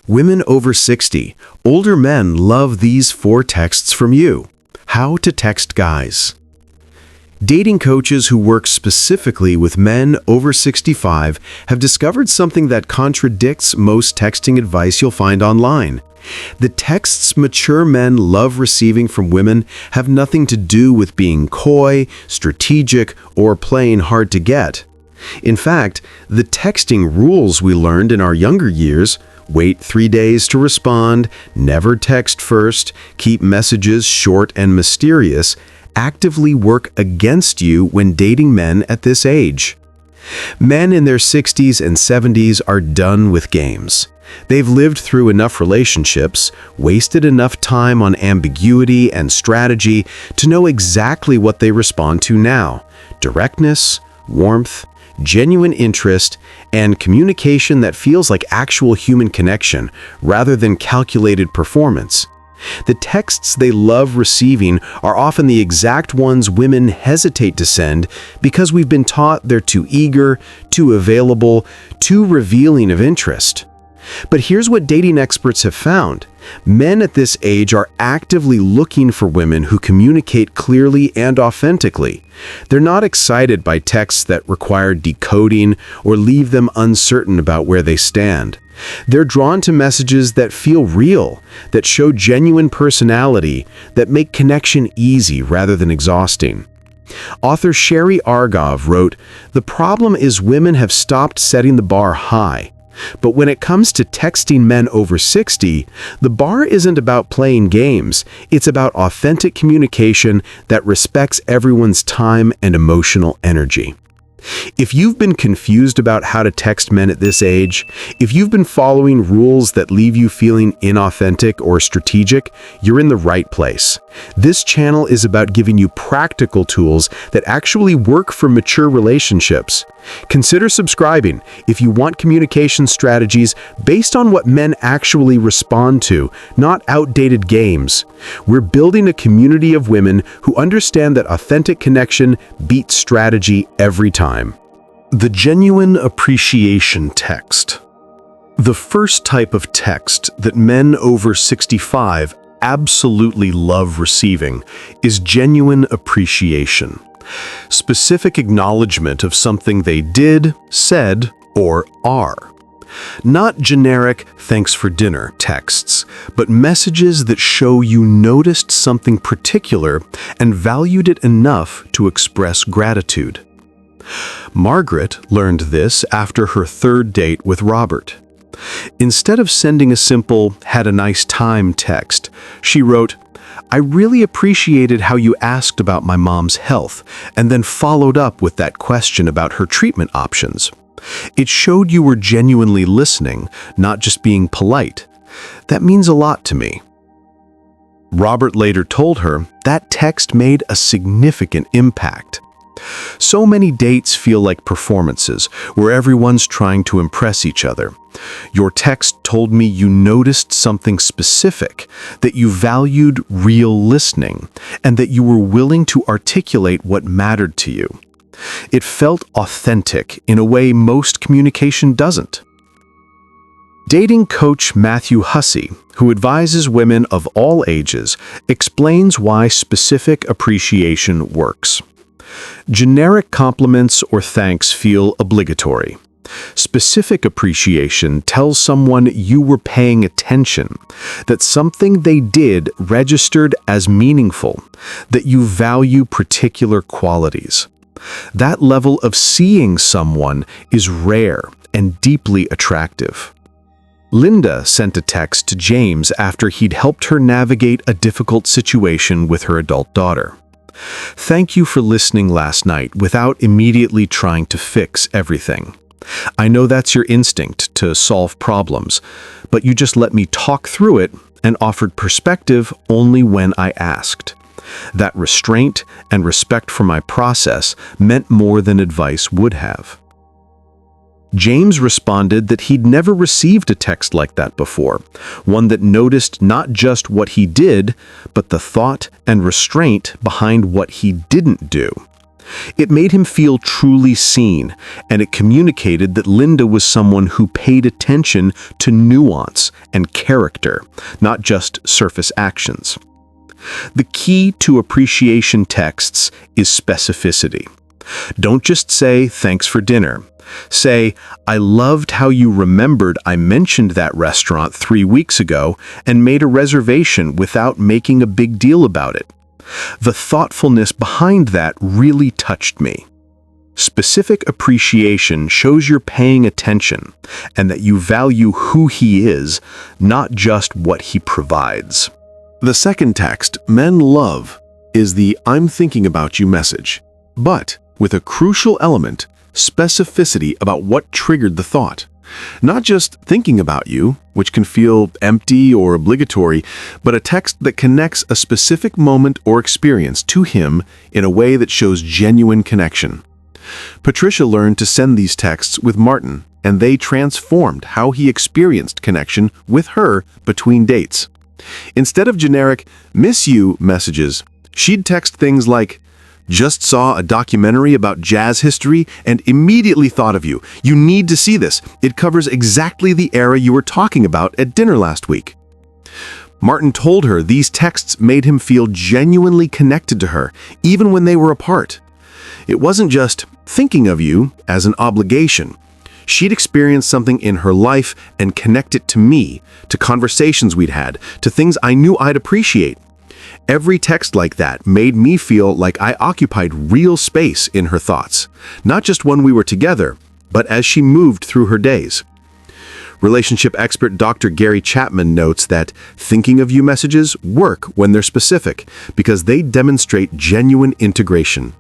Women over 60, older men love these 4 texts from you. How to text guys. Dating coaches who work specifically with men over 65 have discovered something that contradicts most texting advice you'll find online. The texts mature men love receiving from women have nothing to do with being coy, strategic, or playing hard to get. In fact, the texting rules we learned in our younger years — wait 3 days to respond, never text first, keep messages short and mysterious — actively work against you when dating men at this age. Men in their 60s and 70s are done with games. They've lived through enough relationships, wasted enough time on ambiguity and strategy to know exactly what they respond to now: directness, warmth, genuine interest, and communication that feels like actual human connection rather than calculated performance. The texts they love receiving are often the exact ones women hesitate to send because we've been taught they're too eager, too available, too revealing of interest. But here's what dating experts have found. Men at this age are actively looking for women who communicate clearly and authentically. They're not excited by texts that require decoding or leave them uncertain about where they stand. They're drawn to messages that feel real, that show genuine personality, that make connection easy rather than exhausting. Author Sherry Argov wrote, "The problem is women have stopped setting the bar high. But when it comes to texting men over 60, the bar isn't about playing games. It's about authentic communication that respects everyone's time and emotional energy." If you've been confused about how to text men at this age, if you've been following rules that leave you feeling inauthentic or strategic, you're in the right place. This channel is about giving you practical tools that actually work for mature relationships. Consider subscribing if you want communication strategies based on what men actually respond to, not outdated games. We're building a community of women who understand that authentic connection beats strategy every time. The genuine appreciation text. The first type of text that men over 65 absolutely love receiving is genuine appreciation. Specific acknowledgement of something they did, said, or are. Not generic "thanks for dinner" texts, but messages that show you noticed something particular and valued it enough to express gratitude. Margaret learned this after her 3rd date with Robert. Instead of sending a simple "had a nice time" text, she wrote, "I really appreciated how you asked about my mom's health and then followed up with that question about her treatment options. It showed you were genuinely listening, not just being polite. That means a lot to me." Robert later told her that text made a significant impact. So many dates feel like performances, where everyone's trying to impress each other. Your text told me you noticed something specific, that you valued real listening, and that you were willing to articulate what mattered to you. It felt authentic in a way most communication doesn't. Dating coach Matthew Hussey, who advises women of all ages, explains why specific appreciation works. Generic compliments or thanks feel obligatory. Specific appreciation tells someone you were paying attention, that something they did registered as meaningful, that you value particular qualities. That level of seeing someone is rare and deeply attractive. Linda sent a text to James after he'd helped her navigate a difficult situation with her adult daughter. "Thank you for listening last night without immediately trying to fix everything. I know that's your instinct to solve problems, but you just let me talk through it and offered perspective only when I asked. That restraint and respect for my process meant more than advice would have." James responded that he'd never received a text like that before, one that noticed not just what he did, but the thought and restraint behind what he didn't do. It made him feel truly seen, and it communicated that Linda was someone who paid attention to nuance and character, not just surface actions. The key to appreciation texts is specificity. Don't just say, "Thanks for dinner." Say, "I loved how you remembered I mentioned that restaurant 3 weeks ago and made a reservation without making a big deal about it. The thoughtfulness behind that really touched me." Specific appreciation shows you're paying attention and that you value who he is, not just what he provides. The second text men love is the "I'm thinking about you" message, but with a crucial element, specificity about what triggered the thought. Not just thinking about you, which can feel empty or obligatory, but a text that connects a specific moment or experience to him in a way that shows genuine connection. Patricia learned to send these texts with Martin, and they transformed how he experienced connection with her between dates. Instead of generic "miss you" messages, she'd text things like, "Just saw a documentary about jazz history and immediately thought of you. You need to see this. It covers exactly the era you were talking about at dinner last week." Martin told her these texts made him feel genuinely connected to her, even when they were apart. It wasn't just thinking of you as an obligation. She'd experienced something in her life and connect it to me, to conversations we'd had, to things I knew I'd appreciate. Every text like that made me feel like I occupied real space in her thoughts, not just when we were together, but as she moved through her days. Relationship expert Dr. Gary Chapman notes that thinking of you messages work when they're specific because they demonstrate genuine integration.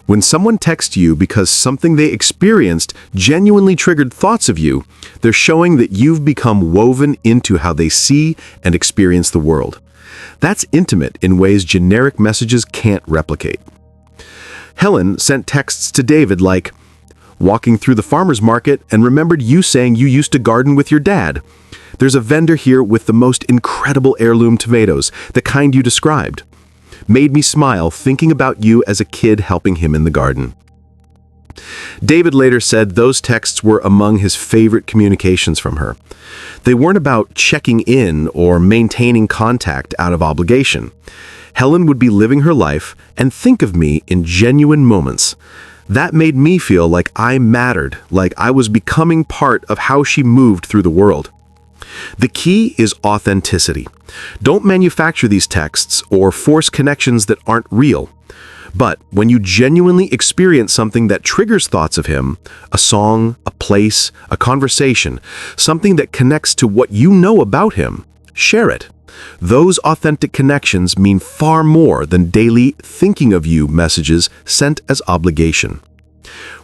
When someone texts you because something they experienced genuinely triggered thoughts of you, they're showing that you've become woven into how they see and experience the world. That's intimate in ways generic messages can't replicate. Helen sent texts to David like, "Walking through the farmer's market and remembered you saying you used to garden with your dad. There's a vendor here with the most incredible heirloom tomatoes, the kind you described. Made me smile thinking about you as a kid helping him in the garden." David later said those texts were among his favorite communications from her. They weren't about checking in or maintaining contact out of obligation. Helen would be living her life and think of me in genuine moments. That made me feel like I mattered, like I was becoming part of how she moved through the world. The key is authenticity. Don't manufacture these texts or force connections that aren't real. But when you genuinely experience something that triggers thoughts of him, a song, a place, a conversation, something that connects to what you know about him, share it. Those authentic connections mean far more than daily thinking of you messages sent as obligation.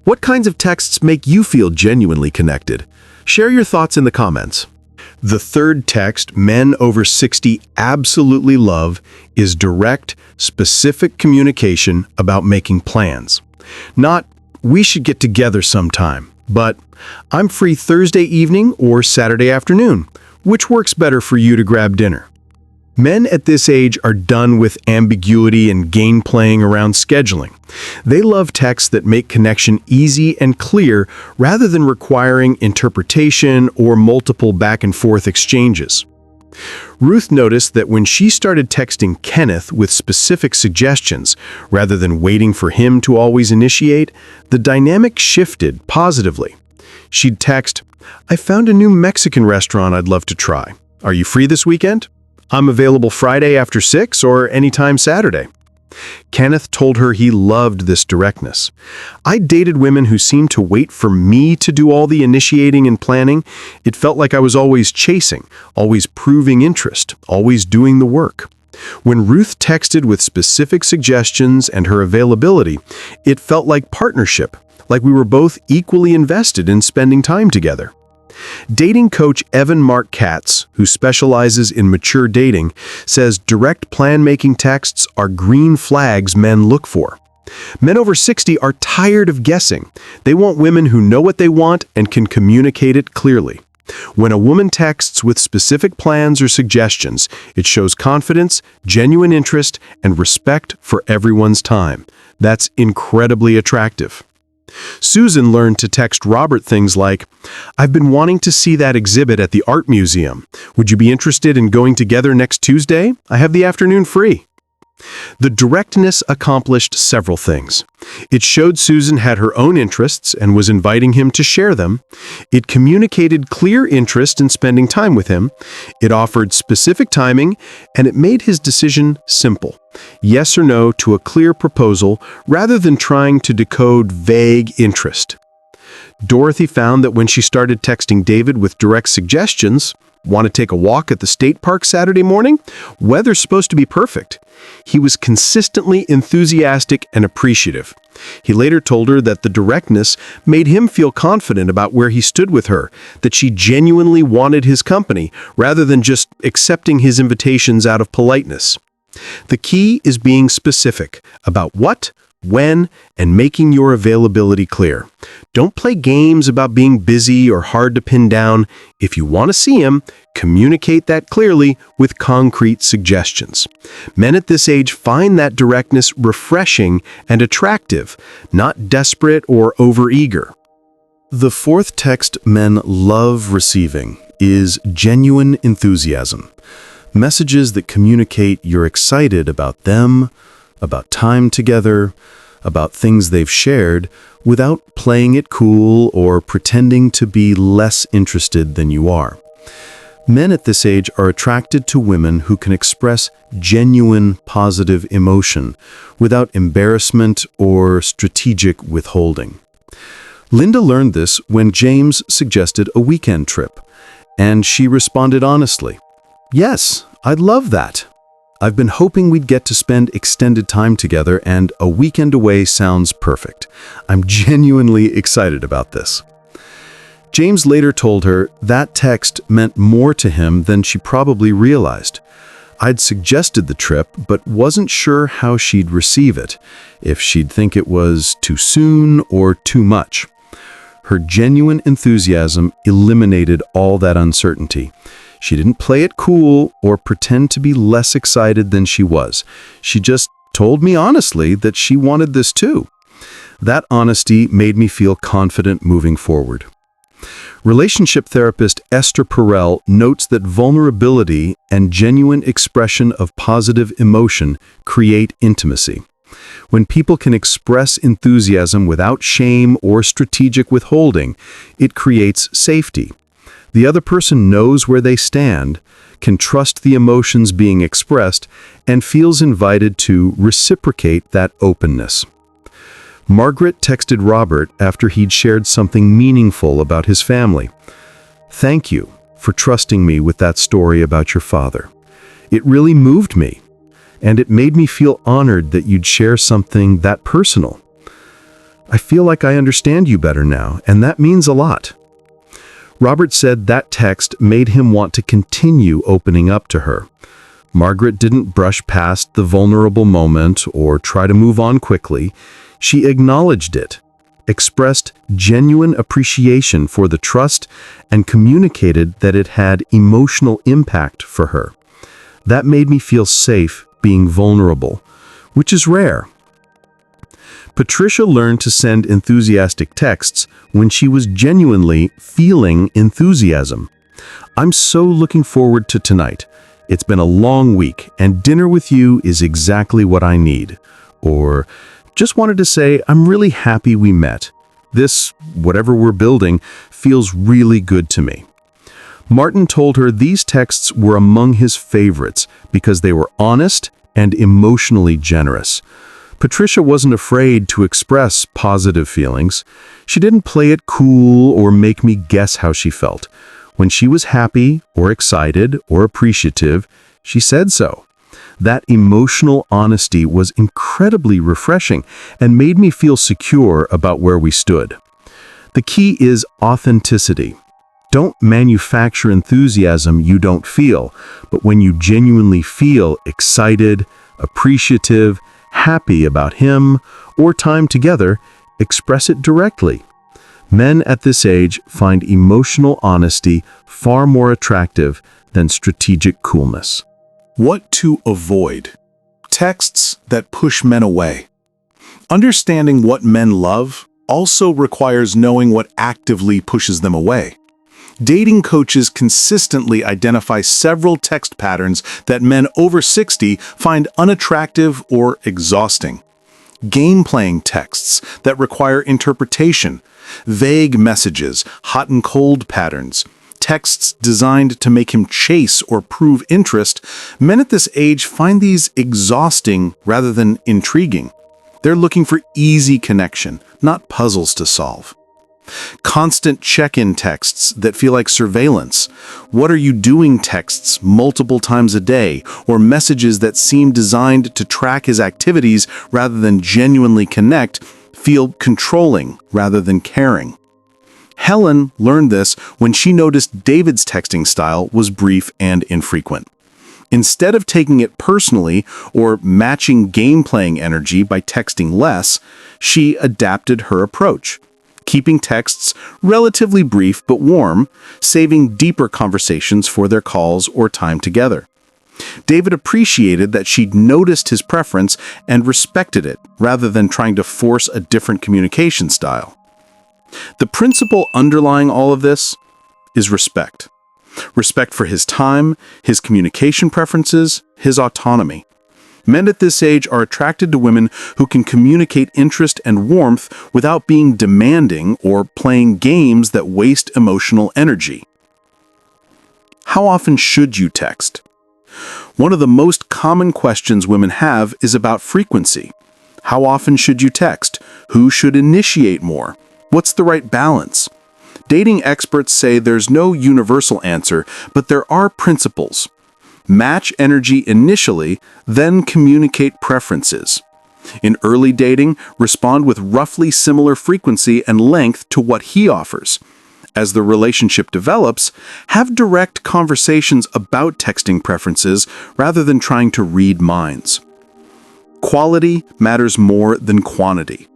What kinds of texts make you feel genuinely connected? Share your thoughts in the comments. The third text men over 60 absolutely love is direct, specific communication about making plans. Not, "We should get together sometime," but "I'm free Thursday evening or Saturday afternoon. Which works better for you to grab dinner?" Men at this age are done with ambiguity and game playing around scheduling. They love texts that make connection easy and clear rather than requiring interpretation or multiple back and forth exchanges. Ruth noticed that when she started texting Kenneth with specific suggestions rather than waiting for him to always initiate, the dynamic shifted positively. She'd text, "I found a new Mexican restaurant I'd love to try. Are you free this weekend? I'm available Friday after 6 or anytime Saturday." Kenneth told her he loved this directness. "I dated women who seemed to wait for me to do all the initiating and planning. It felt like I was always chasing, always proving interest, always doing the work." When Ruth texted with specific suggestions and her availability, it felt like partnership, like we were both equally invested in spending time together. Dating coach Evan Mark Katz, who specializes in mature dating, says direct plan-making texts are green flags men look for. Men over 60 are tired of guessing. They want women who know what they want and can communicate it clearly. When a woman texts with specific plans or suggestions, it shows confidence, genuine interest, and respect for everyone's time. That's incredibly attractive. Susan learned to text Robert things like, "I've been wanting to see that exhibit at the art museum. Would you be interested in going together next Tuesday? I have the afternoon free." The directness accomplished several things. It showed Susan had her own interests and was inviting him to share them. It communicated clear interest in spending time with him. It offered specific timing, and it made his decision simple. Yes or no to a clear proposal rather than trying to decode vague interest. Dorothy found that when she started texting David with direct suggestions, "Want to take a walk at the state park Saturday morning? Weather's supposed to be perfect." He was consistently enthusiastic and appreciative. He later told her that the directness made him feel confident about where he stood with her, that she genuinely wanted his company rather than just accepting his invitations out of politeness. The key is being specific about what, when, and making your availability clear. Don't play games about being busy or hard to pin down. If you want to see him, communicate that clearly with concrete suggestions. Men at this age find that directness refreshing and attractive, not desperate or overeager. The fourth text men love receiving is genuine enthusiasm. Messages that communicate you're excited about them, about time together, about things they've shared, without playing it cool or pretending to be less interested than you are. Men at this age are attracted to women who can express genuine positive emotion without embarrassment or strategic withholding. Linda learned this when James suggested a weekend trip, and she responded honestly, "Yes, I'd love that. I've been hoping we'd get to spend extended time together, and a weekend away sounds perfect. I'm genuinely excited about this." James later told her that text meant more to him than she probably realized. "I'd suggested the trip, but wasn't sure how she'd receive it, if she'd think it was too soon or too much." Her genuine enthusiasm eliminated all that uncertainty. She didn't play it cool or pretend to be less excited than she was. She just told me honestly that she wanted this too. That honesty made me feel confident moving forward. Relationship therapist Esther Perel notes that vulnerability and genuine expression of positive emotion create intimacy. When people can express enthusiasm without shame or strategic withholding, it creates safety. The other person knows where they stand, can trust the emotions being expressed, and feels invited to reciprocate that openness. Margaret texted Robert after he'd shared something meaningful about his family. "Thank you for trusting me with that story about your father. It really moved me, and it made me feel honored that you'd share something that personal. I feel like I understand you better now, and that means a lot." Robert said that text made him want to continue opening up to her. Margaret didn't brush past the vulnerable moment or try to move on quickly. She acknowledged it, expressed genuine appreciation for the trust, and communicated that it had emotional impact for her. That made me feel safe being vulnerable, which is rare. Patricia learned to send enthusiastic texts when she was genuinely feeling enthusiasm. "I'm so looking forward to tonight. It's been a long week, and dinner with you is exactly what I need." Or, "Just wanted to say I'm really happy we met. This, whatever we're building, feels really good to me." Martin told her these texts were among his favorites because they were honest and emotionally generous. Patricia wasn't afraid to express positive feelings. She didn't play it cool or make me guess how she felt. When she was happy or excited or appreciative, she said so. That emotional honesty was incredibly refreshing and made me feel secure about where we stood. The key is authenticity. Don't manufacture enthusiasm you don't feel, but when you genuinely feel excited, appreciative, happy about him or time together, express it directly. Men at this age find emotional honesty far more attractive than strategic coolness. What to avoid? Texts that push men away. Understanding what men love also requires knowing what actively pushes them away. Dating coaches consistently identify several text patterns that men over 60 find unattractive or exhausting. Game-playing texts that require interpretation, vague messages, hot and cold patterns, texts designed to make him chase or prove interest, men at this age find these exhausting rather than intriguing. They're looking for easy connection, not puzzles to solve. Constant check-in texts that feel like surveillance, what are you doing texts multiple times a day, or messages that seem designed to track his activities rather than genuinely connect, feel controlling rather than caring. Helen learned this when she noticed David's texting style was brief and infrequent. Instead of taking it personally or matching game-playing energy by texting less, she adapted her approach, keeping texts relatively brief but warm, saving deeper conversations for their calls or time together. David appreciated that she'd noticed his preference and respected it, rather than trying to force a different communication style. The principle underlying all of this is respect. Respect for his time, his communication preferences, his autonomy. Men at this age are attracted to women who can communicate interest and warmth without being demanding or playing games that waste emotional energy. How often should you text? One of the most common questions women have is about frequency. How often should you text? Who should initiate more? What's the right balance? Dating experts say there's no universal answer, but there are principles. Match energy initially, then communicate preferences. In early dating, respond with roughly similar frequency and length to what he offers. As the relationship develops, have direct conversations about texting preferences rather than trying to read minds. Quality matters more than quantity.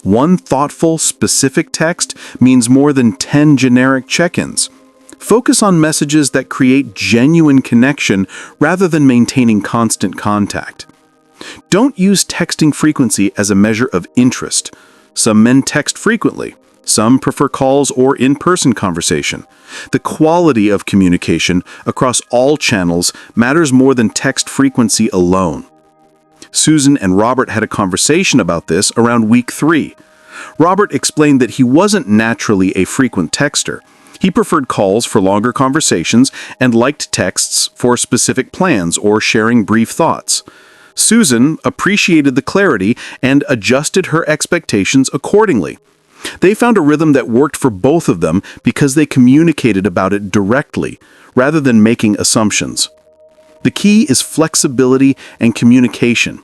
One thoughtful, specific text means more than 10 generic check-ins. Focus on messages that create genuine connection rather than maintaining constant contact. Don't use texting frequency as a measure of interest. Some men text frequently. Some prefer calls or in-person conversation. The quality of communication across all channels matters more than text frequency alone. Susan and Robert had a conversation about this around week 3. Robert explained that he wasn't naturally a frequent texter. He preferred calls for longer conversations and liked texts for specific plans or sharing brief thoughts. Susan appreciated the clarity and adjusted her expectations accordingly. They found a rhythm that worked for both of them because they communicated about it directly, rather than making assumptions. The key is flexibility and communication.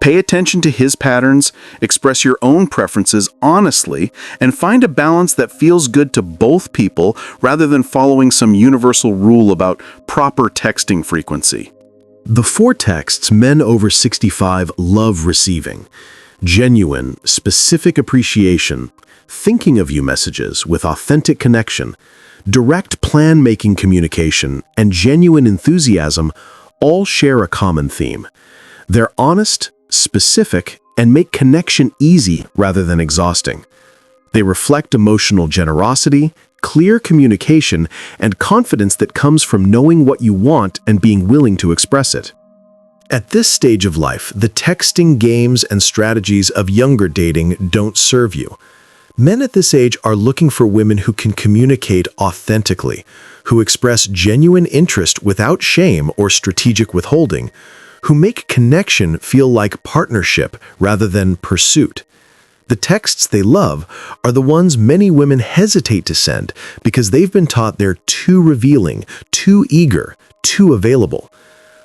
Pay attention to his patterns, express your own preferences honestly, and find a balance that feels good to both people rather than following some universal rule about proper texting frequency. The 4 texts men over 65 love receiving: genuine, specific appreciation, thinking of you messages with authentic connection, direct plan-making communication, and genuine enthusiasm all share a common theme. They're honest, specific, and make connection easy rather than exhausting. They reflect emotional generosity, clear communication, and confidence that comes from knowing what you want and being willing to express it. At this stage of life, the texting games and strategies of younger dating don't serve you. Men at this age are looking for women who can communicate authentically, who express genuine interest without shame or strategic withholding, who make connection feel like partnership rather than pursuit. The texts they love are the ones many women hesitate to send because they've been taught they're too revealing, too eager, too available.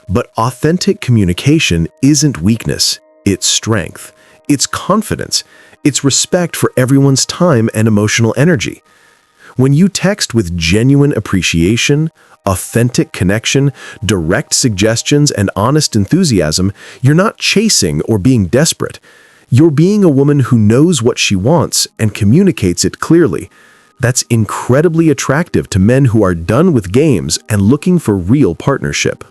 But authentic communication isn't weakness, it's strength, it's confidence, it's respect for everyone's time and emotional energy. When you text with genuine appreciation, authentic connection, direct suggestions, and honest enthusiasm, you're not chasing or being desperate. You're being a woman who knows what she wants and communicates it clearly. That's incredibly attractive to men who are done with games and looking for real partnership.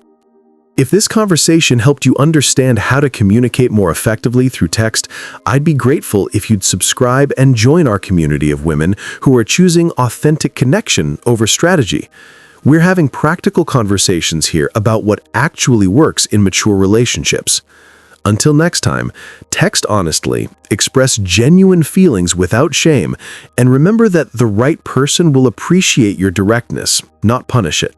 If this conversation helped you understand how to communicate more effectively through text, I'd be grateful if you'd subscribe and join our community of women who are choosing authentic connection over strategy. We're having practical conversations here about what actually works in mature relationships. Until next time, text honestly, express genuine feelings without shame, and remember that the right person will appreciate your directness, not punish it.